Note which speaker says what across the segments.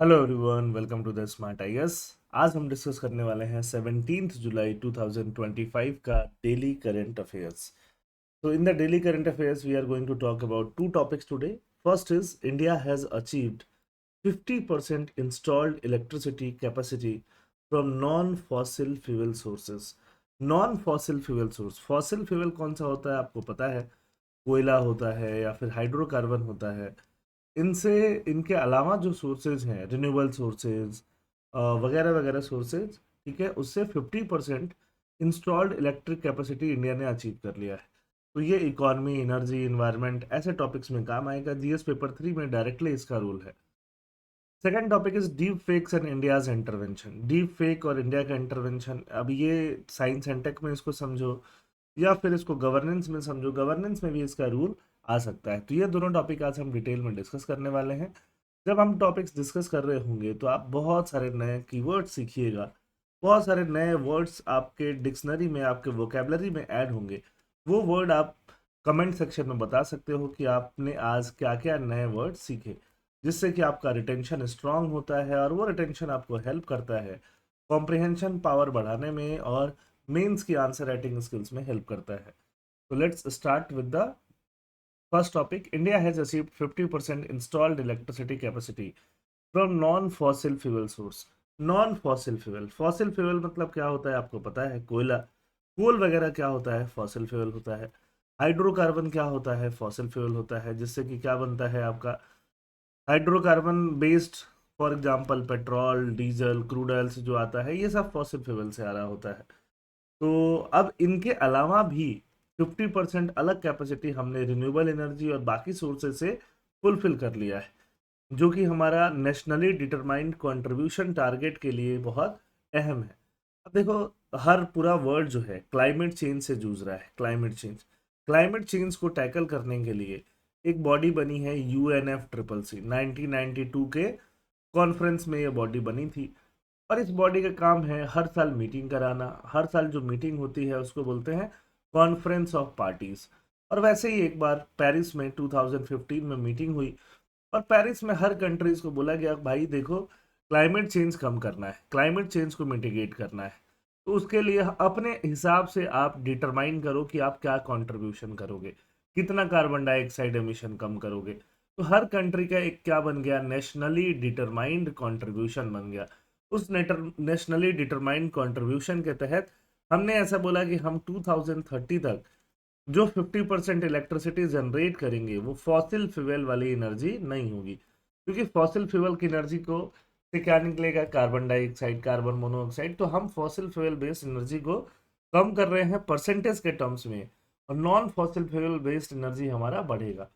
Speaker 1: Hello everyone, welcome to the smart IAS. आज हम discuss करने वाले हैं 17 जुलाई 2025 का daily current affairs. So in the daily current affairs, we are going to talk about two topics today. First is India has achieved 50% installed electricity capacity from non-fossil fuel sources. Non-fossil fuel source, fossil fuel कौन सा होता है आपको पता है? कोयला होता है या फिर हाइड्रोकार्बन होता है। इनसे इनके अलावा जो सोर्सेज हैं, रिन्यूएबल सोर्सेज वगैरह वगैरह सोर्सेज, ठीक है, उससे 50% इंस्टॉल्ड इलेक्ट्रिक कैपेसिटी इंडिया ने अचीव कर लिया है। तो ये इकोनॉमी, एनर्जी, इन्वायरमेंट ऐसे टॉपिक्स में काम आएगा। जीएस पेपर 3 में डायरेक्टली इसका रूल है। Second topic is deep fakes and India's intervention. Deep fake और इंडिया का इंटरवेंशन, अब ये साइंस एंड टेक में इसको समझो या फिर इसको गवर्नेंस में समझो। गवर्नेंस में भी इसका रूल आ सकता है। तो ये दोनों टॉपिक आज हम डिटेल में डिस्कस करने वाले हैं। जब हम टॉपिक्स डिस्कस कर रहे होंगे तो आप बहुत सारे नए कीवर्ड सीखिएगा, बहुत सारे नए वर्ड्स आपके डिक्शनरी में, आपके वोकेबलरी में ऐड होंगे। वो वर्ड आप कमेंट सेक्शन में बता सकते हो कि आपने आज क्या क्या नए वर्ड सीखे, जिससे कि आपका रिटेंशन स्ट्रांग होता है और वो रिटेंशन आपको हेल्प करता है कॉम्प्रिहेंशन पावर बढ़ाने में और मेंस की आंसर राइटिंग स्किल्स में हेल्प करता है। तो let's start with the first topic. India has achieved 50% installed electricity capacity from non fossil fuel source. Non fossil fuel, fossil fuel मतलब क्या होता है आपको पता है? कोयला, कोल वगैरह क्या होता है? फॉसिल फ्यूल होता है। हाइड्रोकार्बन क्या होता है? फॉसिल फ्यूल होता है। जिससे कि क्या बनता है आपका hydrocarbon based, for example petrol, diesel, crude oil से जो आता है, ये सब फॉसिल फ्यूल से आ रहा होता है। तो अब इनके अलावा भी 50% अलग कैपेसिटी हमने रिन्यूएबल एनर्जी और बाकी सोर्सेज से फुलफिल कर लिया है, जो कि हमारा नेशनली डिटरमाइंड कंट्रीब्यूशन टारगेट के लिए बहुत अहम है। अब देखो, हर पूरा वर्ल्ड जो है क्लाइमेट चेंज से जूझ रहा है। क्लाइमेट चेंज को टैकल करने के लिए एक बॉडी बनी है, UNFCCC। 1992 के कॉन्फ्रेंस में ये बॉडी बनी थी और इस बॉडी का काम है हर साल मीटिंग कराना। हर साल जो मीटिंग होती है उसको बोलते हैं कॉन्फ्रेंस ऑफ पार्टीज। और वैसे ही एक बार पेरिस में 2015 में मीटिंग हुई और पेरिस में हर कंट्रीज को बोला गया, भाई देखो, क्लाइमेट चेंज कम करना है, क्लाइमेट चेंज को मिटिगेट करना है। तो उसके लिए अपने हिसाब से आप डिटरमाइन करो कि आप क्या कंट्रीब्यूशन करोगे, कितना कार्बन डाइऑक्साइड एमिशन कम करोगे। तो हर कंट्री का एक क्या बन गया, नेशनली डिटरमाइंड कंट्रीब्यूशन बन गया। उस नेशनली डिटरमाइंड कंट्रीब्यूशन के तहत हमने ऐसा बोला कि हम 2030 तक जो 50% इलेक्ट्रिसिटी जनरेट करेंगे वो फॉसिल फ्यूल वाली एनर्जी नहीं होगी। क्योंकि फॉसिल फ्यूल की एनर्जी को से क्या निकलेगा? Carbon dioxide, carbon monoxide. तो हम फॉसिल फ्यूल बेस्ड एनर्जी को कम कर रहे हैं परसेंटेज के टर्म्स में, और non fossil fuel based energy हमारा बढ़ेगा।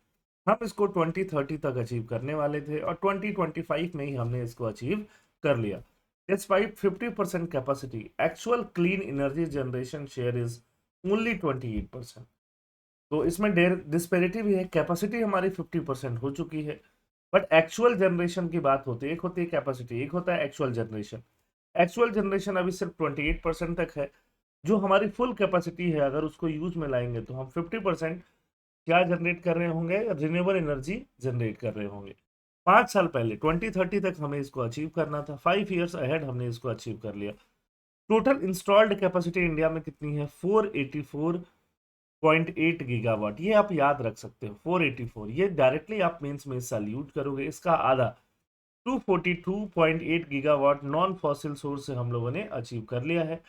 Speaker 1: हम इसको 2030 तक अचीव करने वाले थे और 2025 में ही हमने इसको अचीव कर लिया। Despite 50% capacity, actual clean energy generation share is only 28%। तो इसमें डिस्पेरिटी भी है। कैपेसिटी हमारी 50% हो चुकी है, बट एक्चुअल जनरेशन की बात होती है। एक होती है कैपेसिटी, एक होता है एक्चुअल जनरेशन। एक्चुअल जनरेशन अभी सिर्फ 28% तक है। जो हमारी फुल कैपेसिटी है, अगर उसको यूज में लाएंगे तो हम 50% क्या जनरेट कर रहे होंगे? रिन्यूएबल एनर्जी जनरेट कर रहे होंगे। 5 साल पहले 2030 तक हमें इसको अचीव करना था। 5 ईयर्स अहेड हमने इसको अचीव कर लिया। टोटल इंस्टॉल्ड कैपेसिटी इंडिया में कितनी है? 484.8 गीगावाट। ये आप याद रख सकते हो, 484। ये डायरेक्टली आप मेंस में सैल्यूट करोगे। इसका आधा 242.8 गीगावाट नॉन फॉसिल सोर्स से हम लोगों ने अचीव कर लिया है,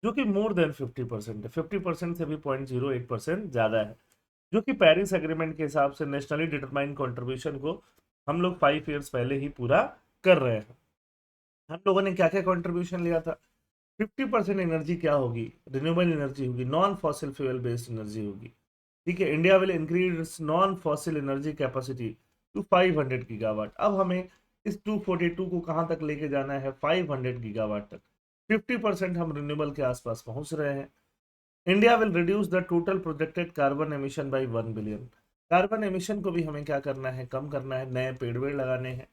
Speaker 1: जो कि मोर देन 50% है। 50% से भी 0.08% ज्यादा है, जो कि पेरिस एग्रीमेंट के हिसाब से नेशनली डिटरमाइंड कंट्रीब्यूशन को हम लोग 5 ईयर्स पहले ही पूरा कर रहे हैं। हम लोगों ने क्या क्या कंट्रीब्यूशन लिया था? 50% एनर्जी क्या होगी? रिन्यूएबल एनर्जी होगी, non fossil fuel based energy होगी। ठीक है, India will increase non fossil energy capacity to 500 gigawatt. अब हमें इस 242 को कहां तक लेके जाना है? 500 गीगावाट तक। 50% हम रिन्यूएबल के आसपास पहुंच रहे हैं। India will reduce the total projected carbon emission by 1 billion. Carbon emission को भी हमें क्या करना है? कम करना है, नए पेड़ वेड़ लगाने हैं।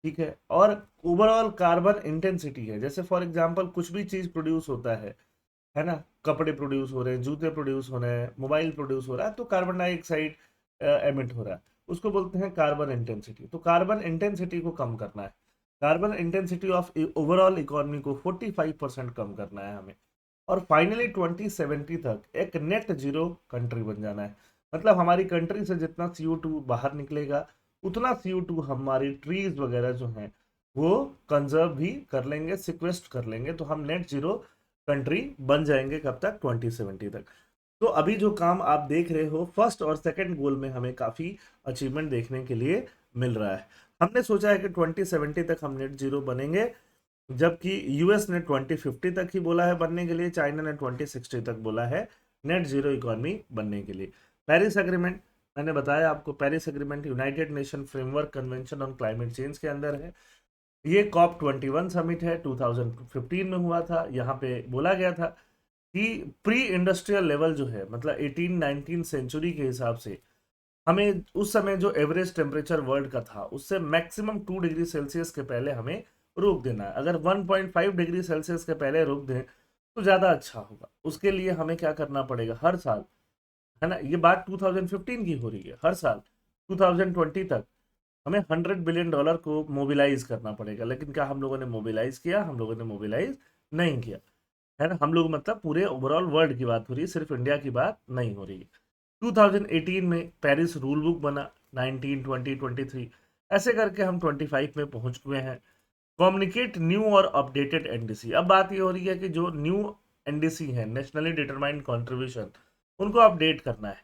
Speaker 1: ठीक है, और ओवरऑल कार्बन इंटेंसिटी है, जैसे फॉर एग्जांपल कुछ भी चीज प्रोड्यूस होता है ना, कपड़े प्रोड्यूस हो रहे हैं, जूते प्रोड्यूस हो रहे हैं, मोबाइल प्रोड्यूस हो रहा है, तो कार्बन डाइऑक्साइड एमिट हो रहा है। उसको बोलते हैं कार्बन इंटेंसिटी। तो कार्बन इंटेंसिटी को कम करना है। Carbon intensity of overall economy को 45% कम करना है हमें, और फाइनली 2070 तक एक नेट जीरो कंट्री बन जाना है। मतलब हमारी कंट्री से जितना CO2 बाहर निकलेगा, उतना CO2 हमारी ट्रीज वगैरह जो हैं वो कंजर्व भी कर लेंगे, सिक्वेस्ट कर लेंगे, तो हम नेट जीरो कंट्री बन जाएंगे। कब तक? 2070 तक। तो अभी जो काम आप देख रहे हो, फर्स्ट और सेकंड गोल में हमें काफी अचीवमेंट देखने के लिए मिल रहा है। हमने सोचा है कि 2070 तक हम नेट जीरो बनेंगे, जबकि यूएस ने 2050 तक ही बोला है बनने के लिए, चाइना ने 2060 तक बोला है नेट जीरो इकोनॉमी बनने के लिए। पेरिस एग्रीमेंट, मैंने बताया आपको, Paris agreement United nation framework convention on climate change के अंदर है। ये COP21 समिट है, 2015 में हुआ था। यहाँ पे बोला गया था कि प्री इंडस्ट्रियल लेवल जो है, मतलब 18-19 सेंचुरी के हिसाब से, हमें उस समय जो एवरेज टेम्परेचर वर्ल्ड का था उससे मैक्सिमम 2 डिग्री सेल्सियस के पहले हमें रोक देना है। अगर 1.5 डिग्री सेल्सियस के पहले रोक दें तो ज़्यादा अच्छा होगा। उसके लिए हमें क्या करना पड़ेगा? हर साल, है ना, ये बात 2015 की हो रही है, हर साल 2020 तक हमें $100 बिलियन को मोबिलाइज करना पड़ेगा। लेकिन क्या हम लोगों ने मोबिलाइज किया? हम लोगों ने मोबिलाइज नहीं किया, है ना। हम लोग मतलब पूरे ओवरऑल वर्ल्ड की बात हो रही है, सिर्फ इंडिया की बात नहीं हो रही है। 2018 में पेरिस रूल बुक बना, 19, 20, 23, ऐसे करके हम 25 में पहुंच गए हैं। कम्युनिकेट न्यू और अपडेटेड एनडीसी। अब बात ये हो रही है कि जो न्यू एनडीसी है, नेशनली डिटरमाइंड कंट्रीब्यूशन, उनको अपडेट करना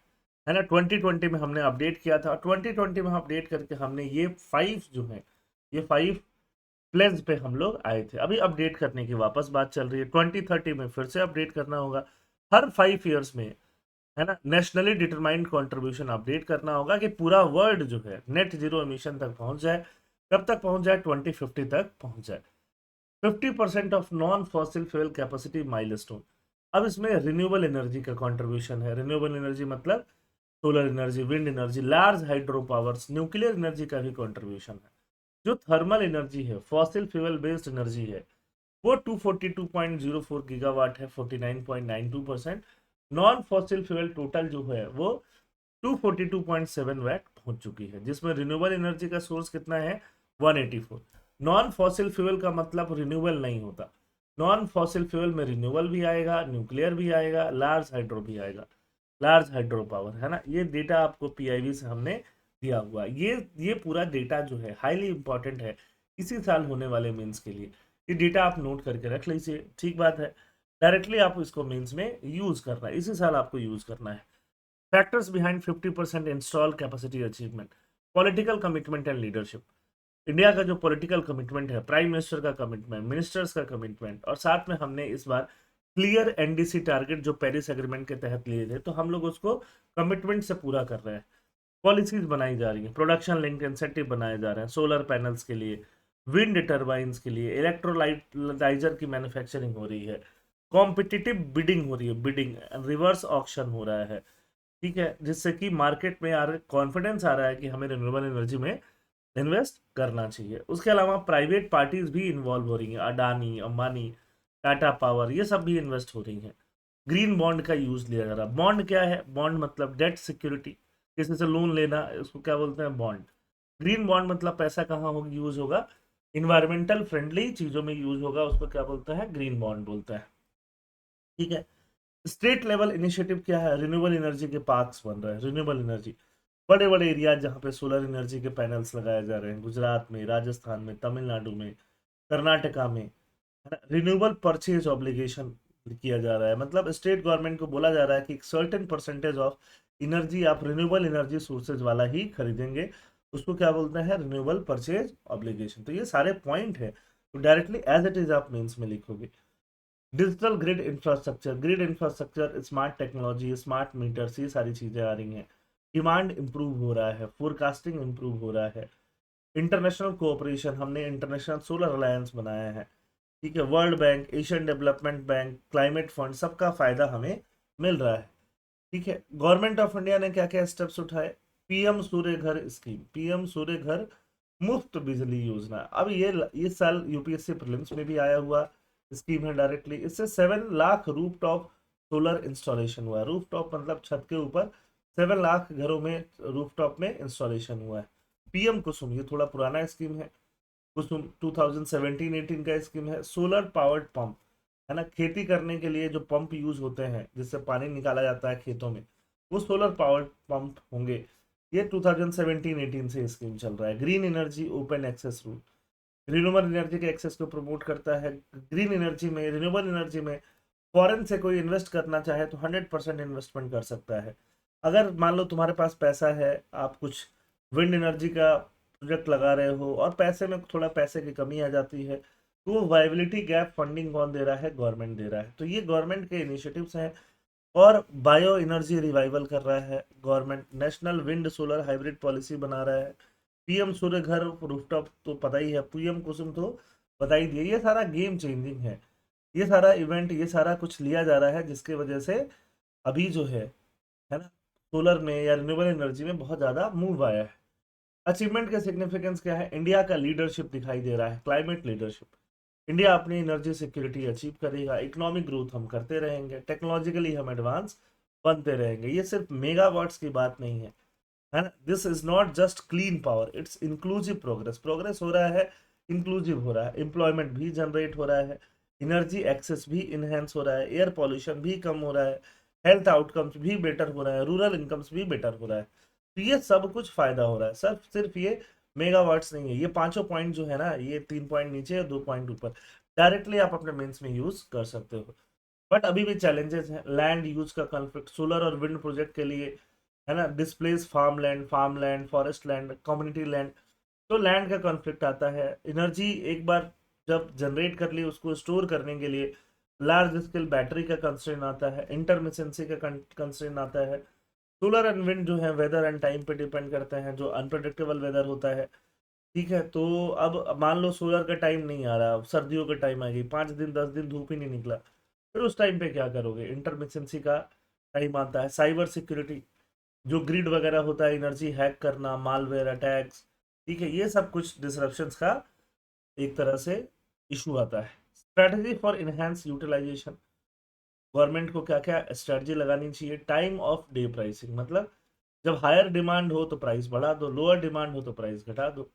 Speaker 1: है ना। 2020 में हमने अपडेट किया था, 2020 में अपडेट करके हमने ये 5 जो है, ये 5 प्लेन्स पे हम लोग आए थे। अभी अपडेट करने की वापस बात चल रही है, 2030 में फिर से अपडेट करना होगा। हर 5 ईयर्स में, है ना, नेशनली डिटरमाइंड कंट्रीब्यूशन अपडेट करना होगा कि पूरा वर्ल्ड जो है नेट जीरो एमिशन तक पहुंच जाए। कब तक पहुंच जाए? 2050 तक पहुंच जाए। 50% of non fossil fuel capacity milestone. अब इसमें रिन्यूएबल एनर्जी का कंट्रीब्यूशन है। रिन्यूएबल एनर्जी मतलब solar energy, wind energy, large hydro powers, nuclear energy का भी कंट्रीब्यूशन है। जो थर्मल एनर्जी है, फॉसिल फ्यूल बेस्ड एनर्जी है, वो 242.04 गीगावाट है, 49.92%। नॉन फॉसिल फ्यूल टोटल जो है वो 242.7 वैट पहुंच चुकी है, जिसमें रिन्यूएबल एनर्जी का सोर्स कितना है? 184। नॉन फॉसिल फ्यूल का मतलब रिन्यूएबल नहीं होता। नॉन फॉसिल फ्यूल में रिन्यूएबल भी आएगा, न्यूक्लियर भी आएगा, लार्ज हाइड्रो भी आएगा, लार्ज हाइड्रो पावर, है ना। ये डेटा आपको पीआईबी से हमने दिया हुआ है। ये पूरा डेटा जो है हाईली इंपॉर्टेंट है इसी साल होने वाले मेंस के लिए। ये डेटा आप नोट करके रख लीजिए, ठीक बात है। डायरेक्टली आप इसको मेंस में यूज करना है, इसी साल आपको यूज करना है। Factors behind 50% install capacity achievement, political commitment and leadership. India का जो पॉलिटिकल कमिटमेंट है, प्राइम मिनिस्टर का कमिटमेंट, मिनिस्टर्स का कमिटमेंट, और साथ में हमने इस बार क्लियर एनडीसी टारगेट जो पेरिस एग्रीमेंट के तहत लिए थे, तो हम लोग उसको कमिटमेंट से पूरा कर रहे हैं। पॉलिसीज बनाई जा रही हैं, प्रोडक्शन लिंक्ड इंसेंटिव बनाए जा रहे हैं, सोलर पैनल्स के लिए, विंड टर्बाइंस के लिए, इलेक्ट्रोलाइजर की मैन्युफैक्चरिंग हो रही है, कॉम्पिटिटिव बिडिंग हो रही है, बिडिंग रिवर्स ऑक्शन हो रहा है, ठीक है, जिससे कि मार्केट में यार कॉन्फिडेंस आ रहा है कि हमें रिन्यूएबल एनर्जी में इन्वेस्ट करना चाहिए। उसके अलावा प्राइवेट पार्टीज भी इन्वॉल्व हो रही हैं, अडानी, अंबानी, टाटा पावर, ये सब भी इन्वेस्ट हो रही हैं। ग्रीन बॉन्ड का यूज लिया जा रहा है। बॉन्ड क्या है? बॉन्ड मतलब डेट सिक्योरिटी, किसी से लोन लेना, उसको क्या बोलते हैं? बॉन्ड। ग्रीन बॉन्ड मतलब पैसा कहाँ होगा, यूज होगा? इन्वायरमेंटल फ्रेंडली चीजों में यूज होगा, उसको क्या बोलता है? ग्रीन बॉन्ड बोलता है, ठीक है। स्टेट लेवल इनिशिएटिव क्या है? रिन्यूएबल एनर्जी के पार्क्स बन रहे हैं, रिन्यूएबल एनर्जी, बड़े बड़े एरिया जहाँ पे सोलर एनर्जी के पैनल्स लगाए जा रहे हैं, गुजरात में, राजस्थान में, तमिलनाडु में, कर्नाटका में, है ना। रिन्यूएबल परचेज ऑब्लिगेशन किया जा रहा है, मतलब स्टेट गवर्नमेंट को बोला जा रहा है कि एक सर्टेन परसेंटेज ऑफ एनर्जी आप रिन्यूएबल एनर्जी सोर्सेज वाला ही खरीदेंगे, उसको क्या बोलते हैं? Renewable purchase obligation. तो ये सारे पॉइंट है, तो डायरेक्टली एज इट इज आप मेंस में लिखोगे। Digital grid infrastructure, grid infrastructure, smart technology, smart meters, ये सारी चीजें आ रही हैं। डिमांड इंप्रूव हो रहा है, फोरकास्टिंग इंप्रूव हो रहा है। इंटरनेशनल कोऑपरेशन, हमने इंटरनेशनल सोलर अलायंस बनाया है, ठीक है। World bank, Asian development bank, climate fund, सबका फायदा हमें मिल रहा है, ठीक है। गवर्नमेंट ऑफ इंडिया ने क्या क्या स्टेप्स उठाए? पीएम सूर्य घर स्कीम, पीएम सूर्य घर मुफ्त बिजली योजना। अब ये इस साल यूपीएससी प्रीलिम्स में भी आया हुआ स्कीम है डायरेक्टली। इससे 7 lakh roof top solar installation हुआ है। रूफ टॉप मतलब छत के ऊपर 7 लाख घरों में रूफ टॉप में इंस्टॉलेशन हुआ है। पीएम कुसुम, ये थोड़ा पुराना स्कीम है। कुसुम 2017-18 का स्कीम है। सोलर पावर्ड पंप, है ना, खेती करने के लिए जो पंप यूज होते हैं जिससे पानी निकाला जाता है खेतों में, वो सोलर पावर्ड पंप होंगे। ये 2017-18 से स्कीम चल रहा है। Green energy open access rule, renewable energy के एक्सेस को प्रमोट करता है। ग्रीन एनर्जी में, रिन्यूएबल एनर्जी में फॉरेन से कोई इन्वेस्ट करना चाहे तो 100% इन्वेस्टमेंट कर सकता है। अगर मान लो तुम्हारे पास पैसा है, आप कुछ विंड एनर्जी का प्रोजेक्ट लगा रहे हो और पैसे में थोड़ा पैसे की कमी आ जाती है, तो वो वायबिलिटी गैप फंडिंग कौन दे रहा है? गवर्नमेंट दे रहा है। तो ये गवर्नमेंट के इनिशिएटिव्स हैं। और बायो एनर्जी रिवाइवल कर रहा है government, national wind solar hybrid policy बना रहा है। पीएम सूर्य घर रूफटॉप तो पता ही है, पीएम कुसुम तो बता ही दिया। ये सारा गेम चेंजिंग है, ये सारा इवेंट, ये सारा कुछ लिया जा रहा है जिसके वजह से अभी जो है ना, सोलर में या रिन्यूएबल एनर्जी में बहुत ज़्यादा मूव आया है। अचीवमेंट का सिग्निफिकेंस क्या है? इंडिया का लीडरशिप दिखाई दे रहा है, क्लाइमेट लीडरशिप। इंडिया अपनी एनर्जी सिक्योरिटी अचीव करेगा, इकोनॉमिक ग्रोथ हम करते रहेंगे, टेक्नोलॉजिकली हम एडवांस बनते रहेंगे। ये सिर्फ मेगावाट्स की बात नहीं है ना। This is not just clean power, it's inclusive progress. Progress हो रहा है, इंक्लूसिव हो रहा है, एम्प्लॉयमेंट भी जनरेट हो रहा है, एनर्जी एक्सेस भी इनहेंस हो रहा है, एयर पॉल्यूशन भी कम हो रहा है, हेल्थ आउटकम्स भी बेटर हो रहा है, रूरल इनकम्स भी बेटर हो रहा है। तो ये सब कुछ फायदा हो रहा है। सिर्फ सिर्फ ये मेगावाट्स नहीं है, ये पांचों पॉइंट जो है ना, ये 3 पॉइंट नीचे और 2 पॉइंट ऊपर, डायरेक्टली आप अपने मेंस में यूज कर सकते हो। बट अभी भी चैलेंजेस हैं। लैंड यूज का कॉन्फ्लिक्ट सोलर और विंड प्रोजेक्ट के लिए, है ना, displace farm land, forest land, community land. तो लैंड का कॉन्फ्लिक्ट आता है। एनर्जी एक बार जब जनरेट कर ली, उसको स्टोर करने के लिए लार्ज स्केल बैटरी का कंस्ट्रेंट आता है, इंटरमिटेंसी का कंस्ट्रेंट आता है। सोलर एंड विंड जो है वेदर एंड टाइम पे डिपेंड करते हैं, जो अनप्रडिक्टेबल वेदर होता है। ठीक है, तो अब मान लो सोलर का टाइम नहीं आ रहा, सर्दियों का टाइम आ गई, 5 दिन 10 दिन धूप ही नहीं निकला, फिर उस टाइम पे क्या करोगे? इंटरमिटेंसी का टाइम आता है। साइबर सिक्योरिटी, जो ग्रिड वगैरह होता है, एनर्जी हैक करना, मालवेयर अटैक्स, ठीक है, ये सब कुछ डिसरप्शंस का एक तरह से इशू आता है। Strategy for enhance utilisation, government को क्या क्या स्ट्रेटजी लगानी चाहिए? टाइम ऑफ डे प्राइसिंग, मतलब जब हायर डिमांड हो तो प्राइस बढ़ा दो, लोअर डिमांड हो तो प्राइस घटा दो।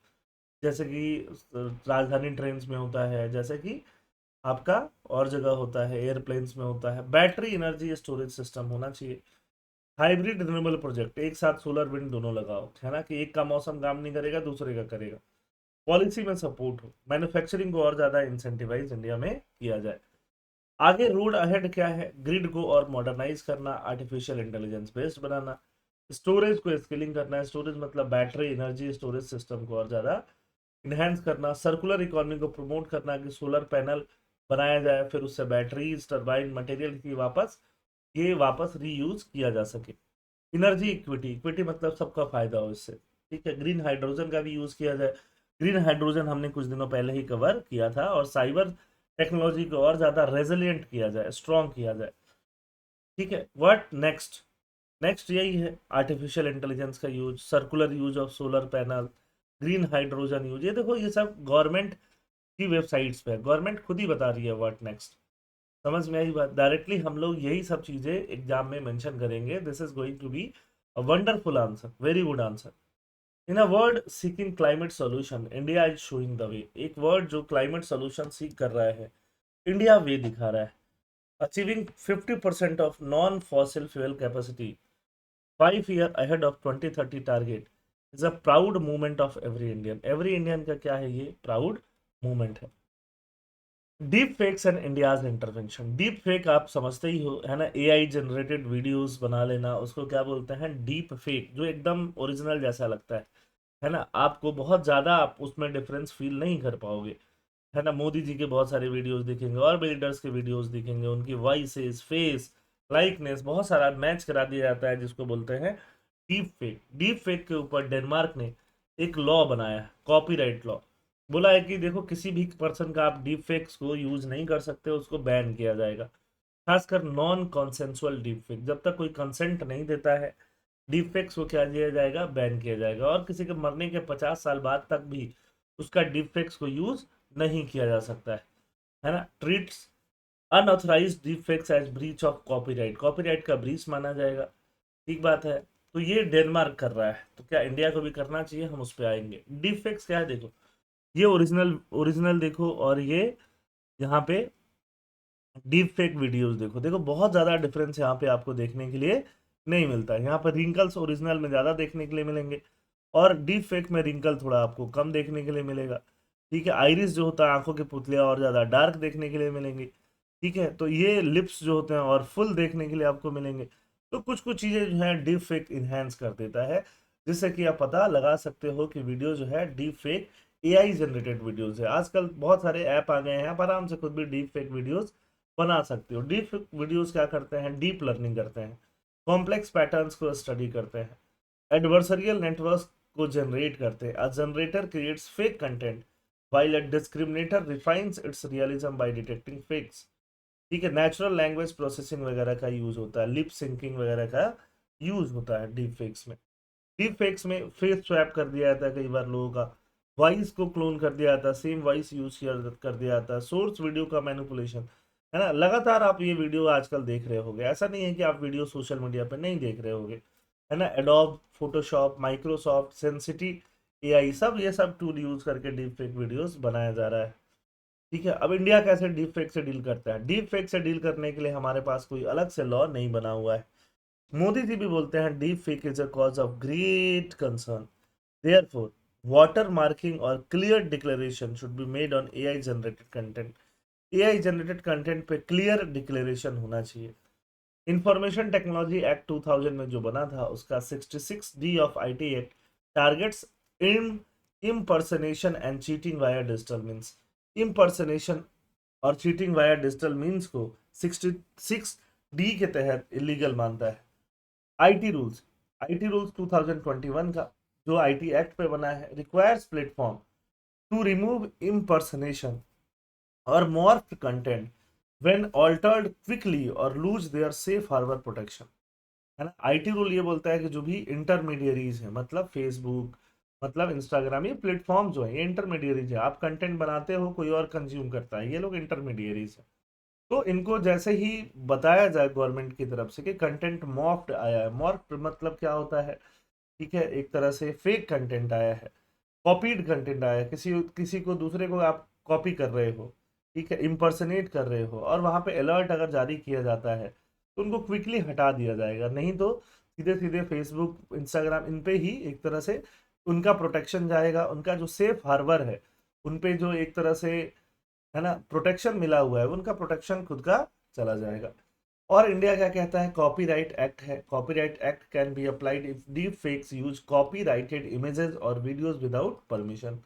Speaker 1: जैसे कि राजधानी ट्रेन में होता है, जैसे कि आपका और जगह होता है, एयरप्लेन्स में होता है। बैटरी एनर्जी स्टोरेज सिस्टम होना चाहिए। हाइब्रिड रिन्यूएबल प्रोजेक्ट, एक साथ सोलर विंड दोनों लगाओ, है ना, कि एक का मौसम काम नहीं करेगा, दूसरे का करेगा। पॉलिसी में सपोर्ट हो, मैन्युफैक्चरिंग को और ज्यादा इंसेंटिवाइज इंडिया में किया जाए। आगे रोड अहेड क्या है? ग्रिड को और मॉडर्नाइज करना, आर्टिफिशियल इंटेलिजेंस बेस्ड बनाना, स्टोरेज को स्केलिंग करना है। स्टोरेज मतलब बैटरी एनर्जी स्टोरेज सिस्टम को और ज्यादा इनहेंस करना। सर्कुलर इकोनॉमी को प्रमोट करना, कि सोलर पैनल बनाया जाए, फिर उससे बैटरीज, टरबाइन, मटेरियल की वापस रीयूज किया जा सके। एनर्जी इक्विटी, इक्विटी मतलब सबका फायदा हो इससे। ठीक है, ग्रीन हाइड्रोजन का भी यूज किया जाए। ग्रीन हाइड्रोजन हमने कुछ दिनों पहले ही कवर किया था। और साइबर टेक्नोलॉजी को और ज्यादा रेजिलियंट किया जाए, स्ट्रॉन्ग किया जाए। ठीक है, व्हाट नेक्स्ट? नेक्स्ट यही है, आर्टिफिशियल इंटेलिजेंस का use, circular use of solar panel, green hydrogen use. ये देखो, ये सब गवर्नमेंट की वेबसाइट्स पे गवर्नमेंट खुद ही बता रही है व्हाट नेक्स्ट। समझ में आई बात? डायरेक्टली हम लोग यही सब चीजें एग्जाम में मेंशन करेंगे। This is going to be a wonderful answer, very good answer. In a word seeking climate solution, India is showing the way. एक वर्ड जो क्लाइमेट सॉल्यूशन सीख कर रहा है, इंडिया वे दिखा रहा है। Achieving 50% of non fossil fuel capacity 5 year ahead of 2030 target is a proud movement of every Indian. Every Indian का क्या है? ये प्राउड मूवमेंट है। Deep fakes and India's intervention. Deep fake आप समझते ही हो, है ना, एआई जनरेटेड वीडियोस बना लेना, उसको क्या बोलते हैं? डीप फेक, जो एकदम ओरिजिनल जैसा लगता है ना। आपको बहुत ज्यादा आप उसमें डिफरेंस फील नहीं कर पाओगे, है ना। मोदी जी के बहुत सारे वीडियोस दिखेंगे और बिल्डर्स के वीडियोस दिखेंगे, उनकी वॉइसेस, फेस, लाइकनेस, बहुत सारा मैच करा दिया जाता है, जिसको बोलते हैं डीप फेक। डीप फेक के ऊपर डेनमार्क ने एक लॉ बनाया है, कॉपीराइट लॉ। बोला है कि देखो, किसी भी पर्सन का आप डीप फेक्स को यूज नहीं कर सकते, उसको बैन किया जाएगा। खासकर नॉन कॉन्सेंसुअल डीप फेक, जब तक कोई कंसेंट नहीं देता है, डीप फेक्स को क्या किया जाएगा? बैन किया जाएगा। और किसी के मरने के 50 साल बाद तक भी उसका डीप फेक्स को यूज नहीं किया जा सकता है ना। Treats unauthorised deep fakes as breach of copyright, copyright का ब्रीच माना जाएगा। ठीक बात है। तो ये डेनमार्क कर रहा है, तो क्या इंडिया को भी करना चाहिए? हम उस पर आएंगे। डीप फेक्स क्या है देखो, ये ओरिजिनल ओरिजिनल देखो, और ये यहाँ पे डीप फेक वीडियोस देखो। देखो बहुत ज़्यादा डिफरेंस यहाँ पे आपको देखने के लिए नहीं मिलता है। यहाँ पर रिंकल्स ओरिजिनल में ज़्यादा देखने के लिए मिलेंगे, और डीप फेक में रिंकल थोड़ा आपको कम देखने के लिए मिलेगा। ठीक है, आइरिस जो होता है, आंखों के पुतलियाँ और ज़्यादा डार्क देखने के लिए मिलेंगी। ठीक है, तो ये लिप्स जो होते हैं और फुल देखने के लिए आपको मिलेंगे। तो कुछ कुछ चीज़ें जो है डीप फेक इन्हेंस कर देता है, जिससे कि आप पता लगा सकते हो कि वीडियो जो है deep fake AI generated videos है। आजकल बहुत सारे ऐप आ गए हैं, आप आराम से खुद भी डीप फेक वीडियोस बना सकते हो। डीप फेक वीडियोस क्या करते हैं, डीप लर्निंग करते हैं, कॉम्प्लेक्स पैटर्न्स को स्टडी करते हैं, एडवर्सरियल नेटवर्क को जनरेट करते हैं। A generator creates fake content while a discriminator refines its realism by detecting fakes। ठीक है, नेचुरल लैंग्वेज प्रोसेसिंग वगैरह का यूज होता है, लिप सिंकिंग वगैरह का यूज होता है डीप फेक्स में। डीप फेक्स में फेस स्वैप कर दिया जाता है कई बार लोगों का, वॉइस को क्लोन कर दिया जाता है, सेम वॉइस यूज कर दिया जाता है, सोर्स वीडियो का मैनिपुलेशन, है ना। लगातार आप ये वीडियो आजकल देख रहे होगे, ऐसा नहीं है कि आप वीडियो सोशल मीडिया पे नहीं देख रहे होगे, है ना। एडोब, फोटोशॉप, माइक्रोसॉफ्ट, सेंसिटी एआई, सब ये सब टूल यूज करके डीप फेक वीडियोस बनाया जा रहा है। ठीक है, अब इंडिया कैसे डीप फेक से डील करता है? डीप फेक से डील करने के लिए हमारे पास कोई अलग से लॉ नहीं बना हुआ है। मोदी जी भी बोलते हैं deep fake is a cause of great concern, therefore water marking और clear declaration should be made on AI generated content. AI generated content पे क्लियर डिक्लेरेशन होना चाहिए। इंफॉर्मेशन टेक्नोलॉजी एक्ट 2000 में जो बना था, उसका 66D of IT act targets in impersonation and cheating via digital means. Impersonation और चीटिंग वाया डिजिटल मीन्स को 66D के तहत इलीगल मानता है। आईटी रूल्स 2021 का जो आईटी एक्ट पे बना है, requires platform to remove impersonation और morph content when altered quickly और lose their safe harbour protection, है ना। आईटी रूल ये बोलता है कि जो भी इंटरमीडियरीज है, मतलब फेसबुक, मतलब इंस्टाग्राम, ये प्लेटफॉर्म जो है ये इंटरमीडियरीज है। आप कंटेंट बनाते हो, कोई और कंज्यूम करता है, ये लोग इंटरमीडियरीज है। तो इनको जैसे ही बताया जाए गवर्नमेंट की तरफ से कि कंटेंट मॉर्फ्ड आया है, मॉर्फ्ड मतलब क्या होता है, ठीक है, एक तरह से फेक कंटेंट आया है, कॉपीड कंटेंट आया है, किसी किसी को दूसरे को आप कॉपी कर रहे हो, ठीक है, इम्पर्सनेट कर रहे हो, और वहां पे अलर्ट अगर जारी किया जाता है तो उनको क्विकली हटा दिया जाएगा। नहीं तो सीधे सीधे फेसबुक, इंस्टाग्राम, इन पे ही एक तरह से उनका प्रोटेक्शन जाएगा, उनका जो सेफ हार्बर है, उन पे जो एक तरह से, है ना, प्रोटेक्शन मिला हुआ है, उनका प्रोटेक्शन खुद का चला जाएगा। और इंडिया क्या कहता है, कॉपीराइट एक्ट है। Copyright act can be applied if deep fakes use copyrighted images और वीडियोस विदाउट परमिशन।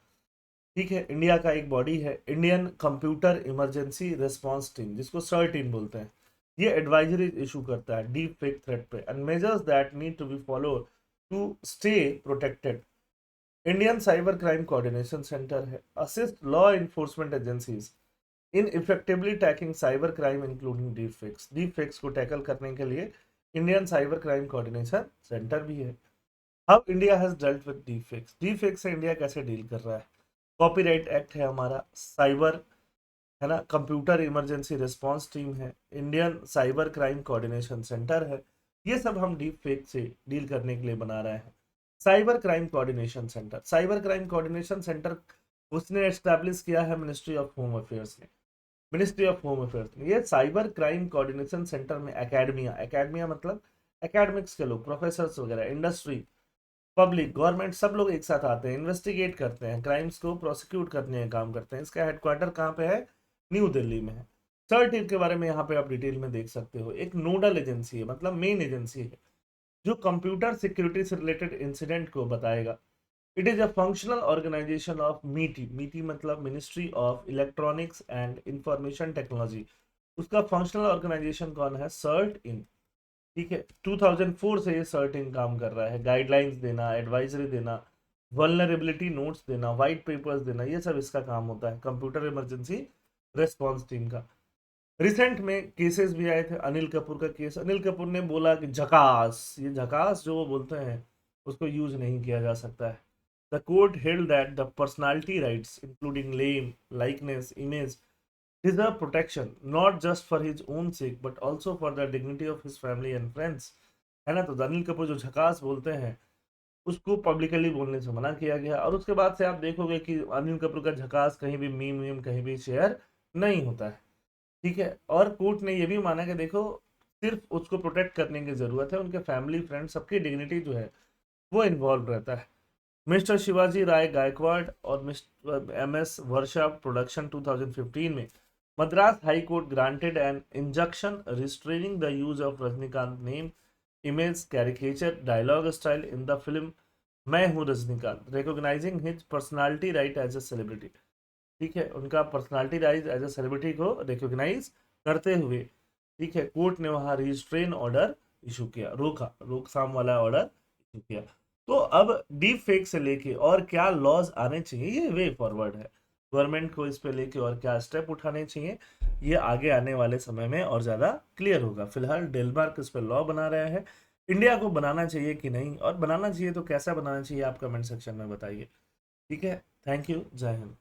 Speaker 1: ठीक है, इंडिया का एक बॉडी है, Indian computer emergency response team, जिसको सर टीम बोलते हैं। ये एडवाइजरी इशू करता है डीप फेक थ्रेट पे, and measures that need to be follow to stay protected. Indian cyber crime coordination centre है, assist law enforcement agencies in effectively tackling cyber crime including deep fakes. Deep fakes को tackle करने के लिए Indian cyber crime coordination centre भी है। How India has dealt with deep fakes, deep fakes से India कैसे deal कर रहा है? कॉपीराइट एक्ट है हमारा, साइबर, है ना, कंप्यूटर इमरजेंसी रिस्पांस टीम है, Indian cyber crime coordination centre है। ये सब हम डीप फेक से डील करने के लिए बना रहे हैं। Cyber crime coordination centre, cyber crime coordination centre उसने एस्टैब्लिश किया है मिनिस्ट्री ऑफ होम अफेयर्स ने। मिनिस्ट्री ऑफ होम अफेयर्स में ये साइबर क्राइम कोऑर्डिनेशन सेंटर में एकेडमिया, एकेडमिया मतलब एकेडमिक्स के लोग, प्रोफेसर्स वगैरह, इंडस्ट्री, पब्लिक, गवर्नमेंट, सब लोग एक साथ आते हैं, इन्वेस्टिगेट करते हैं, क्राइम्स को प्रोसिक्यूट करने का काम करते हैं। इसका हेडक्वार्टर कहाँ पे है? न्यू दिल्ली में है। सर्ट के बारे में यहाँ पे आप डिटेल में देख सकते हो। एक नोडल एजेंसी है, मतलब मेन एजेंसी है, जो कंप्यूटर सिक्योरिटी से रिलेटेड इंसिडेंट को बताएगा। It is a functional organisation of MeitY, MeitY मतलब ministry of electronics and information technology. उसका फंक्शनल ऑर्गेनाइजेशन कौन है? CERT In. ठीक है, 2004 से ये सर्टिंग काम कर रहा है, गाइडलाइंस देना, एडवाइजरी देना, वल्नरेबिलिटी नोट्स देना, वाइट पेपर्स देना, ये सब इसका काम होता है, कंप्यूटर इमरजेंसी रिस्पांस टीम का। रिसेंट में केसेस भी आए थे, अनिल कपूर का केस, अनिल कपूर ने बोला कि झकास, ये झकास जो वो बोलते हैं उसको यूज नहीं किया जा सकता है। The court held that the personality rights including name, likeness, image deserve protection not just for his own sake but also for the dignity of his family and friends, है ना। तो अनिल कपूर जो झकास बोलते हैं, उसको पब्लिकली बोलने से मना किया गया। और उसके बाद से आप देखोगे कि अनिल कपूर का झकास कहीं भी मीम वीम कहीं भी शेयर नहीं होता है। ठीक है, और कोर्ट ने ये भी माना कि देखो सिर्फ उसको प्रोटेक्ट करने की जरूरत है, उनके फैमिली फ्रेंड सबकी डिग्निटी जो है वो इन्वॉल्व रहता है। मिस्टर शिवाजी राय गायकवाड़ और mister M S Varsha production 2015 में Madras high court granted an injunction restraining the use of Rajinikanth name image caricature dialogue style in the film Main Hoon Rajinikanth, recognising his personality right as a celebrity. ठीक है, उनका personality right as a celebrity को recognise करते हुए, ठीक है, court ने वहां रिस्ट्रेन ऑर्डर इशू किया, रोका रोकथाम वाला ऑर्डर इशू किया। तो अब डीप फेक से लेके और क्या लॉज आने चाहिए, ये वे फॉरवर्ड है। गवर्नमेंट को इस पे लेके और क्या स्टेप उठाने चाहिए, ये आगे आने वाले समय में और ज्यादा क्लियर होगा। फिलहाल डेनमार्क इस पे लॉ बना रहा है, इंडिया को बनाना चाहिए कि नहीं, और बनाना चाहिए तो कैसा बनाना चाहिए, आप कमेंट सेक्शन में बताइए। ठीक है, थैंक यू, जय हिंद।